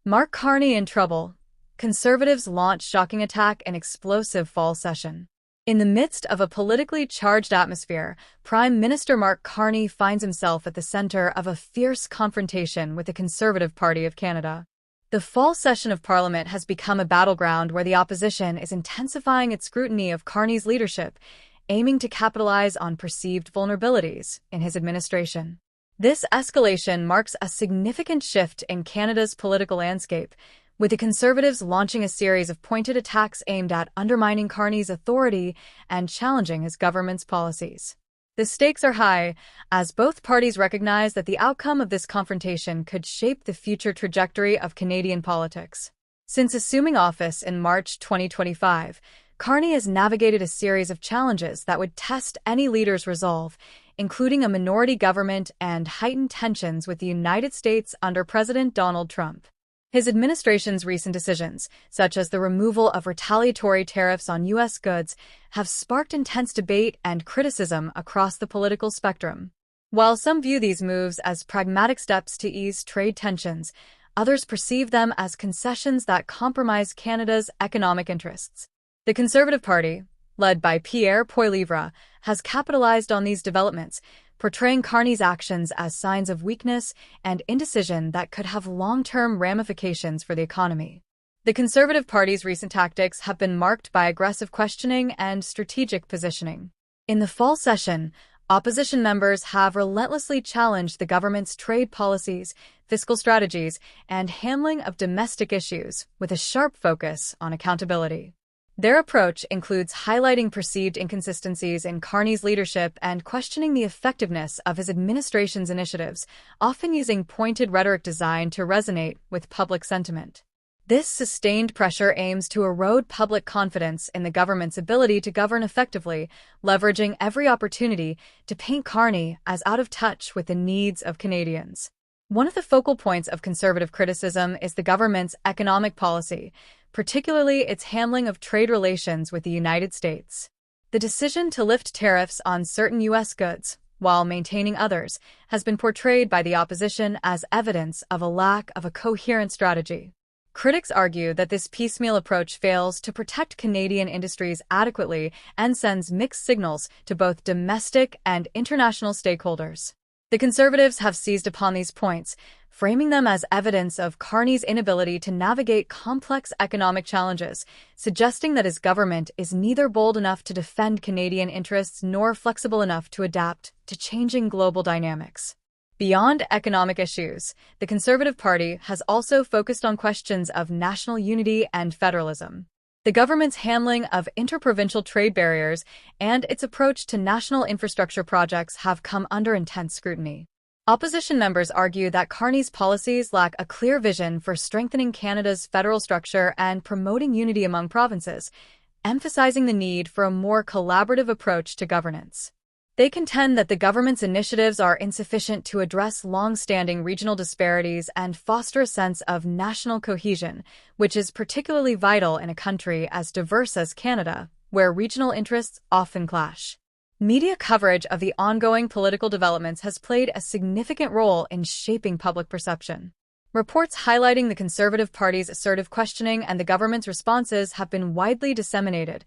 Mark Carney in trouble. Conservatives launch shocking attack and explosive fall session. In the midst of a politically charged atmosphere, Prime Minister Mark Carney finds himself at the center of a fierce confrontation with the Conservative Party of Canada. The fall session of Parliament has become a battleground where the opposition is intensifying its scrutiny of Carney's leadership, aiming to capitalize on perceived vulnerabilities in his administration. This escalation marks a significant shift in Canada's political landscape, with the Conservatives launching a series of pointed attacks aimed at undermining Carney's authority and challenging his government's policies. The stakes are high, as both parties recognize that the outcome of this confrontation could shape the future trajectory of Canadian politics. Since assuming office in March 2025, Carney has navigated a series of challenges that would test any leader's resolve, including a minority government and heightened tensions with the United States under President Donald Trump. His administration's recent decisions, such as the removal of retaliatory tariffs on U.S. goods, have sparked intense debate and criticism across the political spectrum. While some view these moves as pragmatic steps to ease trade tensions, others perceive them as concessions that compromise Canada's economic interests. The Conservative Party, led by Pierre Poilievre, has capitalized on these developments, portraying Carney's actions as signs of weakness and indecision that could have long-term ramifications for the economy. The Conservative Party's recent tactics have been marked by aggressive questioning and strategic positioning. In the fall session, opposition members have relentlessly challenged the government's trade policies, fiscal strategies, and handling of domestic issues, with a sharp focus on accountability. Their approach includes highlighting perceived inconsistencies in Carney's leadership and questioning the effectiveness of his administration's initiatives, often using pointed rhetoric designed to resonate with public sentiment. This sustained pressure aims to erode public confidence in the government's ability to govern effectively, leveraging every opportunity to paint Carney as out of touch with the needs of Canadians. One of the focal points of Conservative criticism is the government's economic policy, particularly its handling of trade relations with the United States. The decision to lift tariffs on certain U.S. goods, while maintaining others, has been portrayed by the opposition as evidence of a lack of a coherent strategy. Critics argue that this piecemeal approach fails to protect Canadian industries adequately and sends mixed signals to both domestic and international stakeholders. The Conservatives have seized upon these points, framing them as evidence of Carney's inability to navigate complex economic challenges, suggesting that his government is neither bold enough to defend Canadian interests nor flexible enough to adapt to changing global dynamics. Beyond economic issues, the Conservative Party has also focused on questions of national unity and federalism. The government's handling of interprovincial trade barriers and its approach to national infrastructure projects have come under intense scrutiny. Opposition members argue that Carney's policies lack a clear vision for strengthening Canada's federal structure and promoting unity among provinces, emphasizing the need for a more collaborative approach to governance. They contend that the government's initiatives are insufficient to address long-standing regional disparities and foster a sense of national cohesion, which is particularly vital in a country as diverse as Canada, where regional interests often clash. Media coverage of the ongoing political developments has played a significant role in shaping public perception. Reports highlighting the Conservative Party's assertive questioning and the government's responses have been widely disseminated,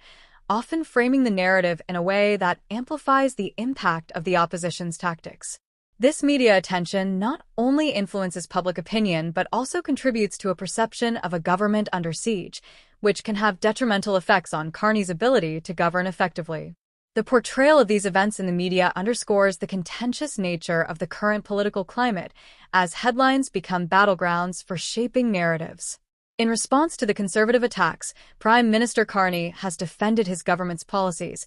often framing the narrative in a way that amplifies the impact of the opposition's tactics. This media attention not only influences public opinion but also contributes to a perception of a government under siege, which can have detrimental effects on Carney's ability to govern effectively. The portrayal of these events in the media underscores the contentious nature of the current political climate, as headlines become battlegrounds for shaping narratives. In response to the Conservative attacks, Prime Minister Carney has defended his government's policies,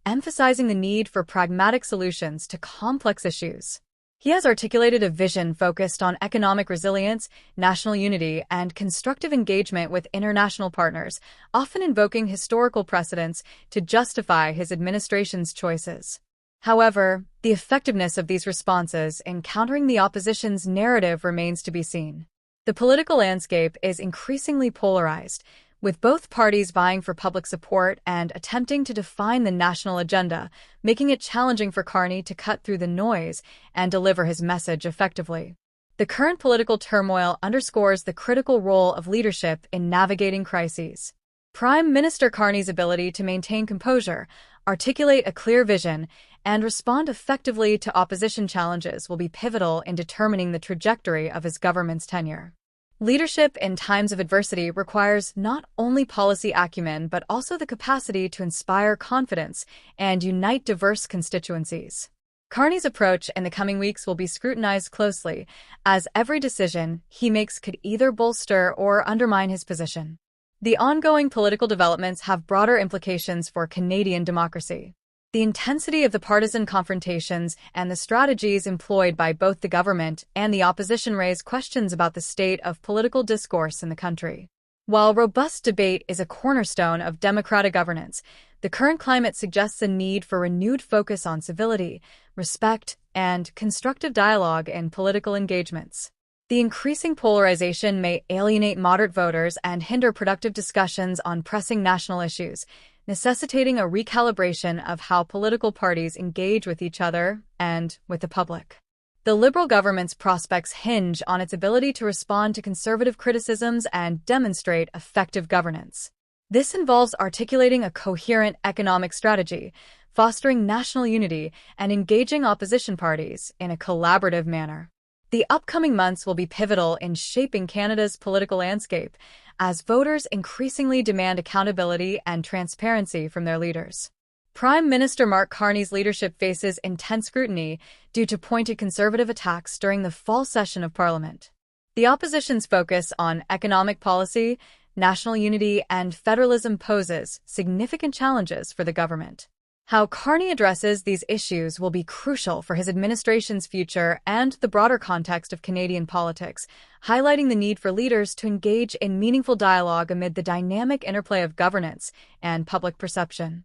emphasizing the need for pragmatic solutions to complex issues. He has articulated a vision focused on economic resilience, national unity, and constructive engagement with international partners, often invoking historical precedents to justify his administration's choices. However, the effectiveness of these responses in countering the opposition's narrative remains to be seen. The political landscape is increasingly polarized, with both parties vying for public support and attempting to define the national agenda, making it challenging for Carney to cut through the noise and deliver his message effectively. The current political turmoil underscores the critical role of leadership in navigating crises. Prime Minister Carney's ability to maintain composure, articulate a clear vision, and respond effectively to opposition challenges will be pivotal in determining the trajectory of his government's tenure. Leadership in times of adversity requires not only policy acumen but also the capacity to inspire confidence and unite diverse constituencies. Carney's approach in the coming weeks will be scrutinized closely, as every decision he makes could either bolster or undermine his position. The ongoing political developments have broader implications for Canadian democracy. The intensity of the partisan confrontations and the strategies employed by both the government and the opposition raise questions about the state of political discourse in the country. While robust debate is a cornerstone of democratic governance, the current climate suggests a need for renewed focus on civility, respect, and constructive dialogue in political engagements. The increasing polarization may alienate moderate voters and hinder productive discussions on pressing national issues, necessitating a recalibration of how political parties engage with each other and with the public. The Liberal government's prospects hinge on its ability to respond to conservative criticisms and demonstrate effective governance. This involves articulating a coherent economic strategy, fostering national unity, and engaging opposition parties in a collaborative manner. The upcoming months will be pivotal in shaping Canada's political landscape, as voters increasingly demand accountability and transparency from their leaders. Prime Minister Mark Carney's leadership faces intense scrutiny due to pointed conservative attacks during the fall session of Parliament. The opposition's focus on economic policy, national unity, and federalism poses significant challenges for the government. How Carney addresses these issues will be crucial for his administration's future and the broader context of Canadian politics, highlighting the need for leaders to engage in meaningful dialogue amid the dynamic interplay of governance and public perception.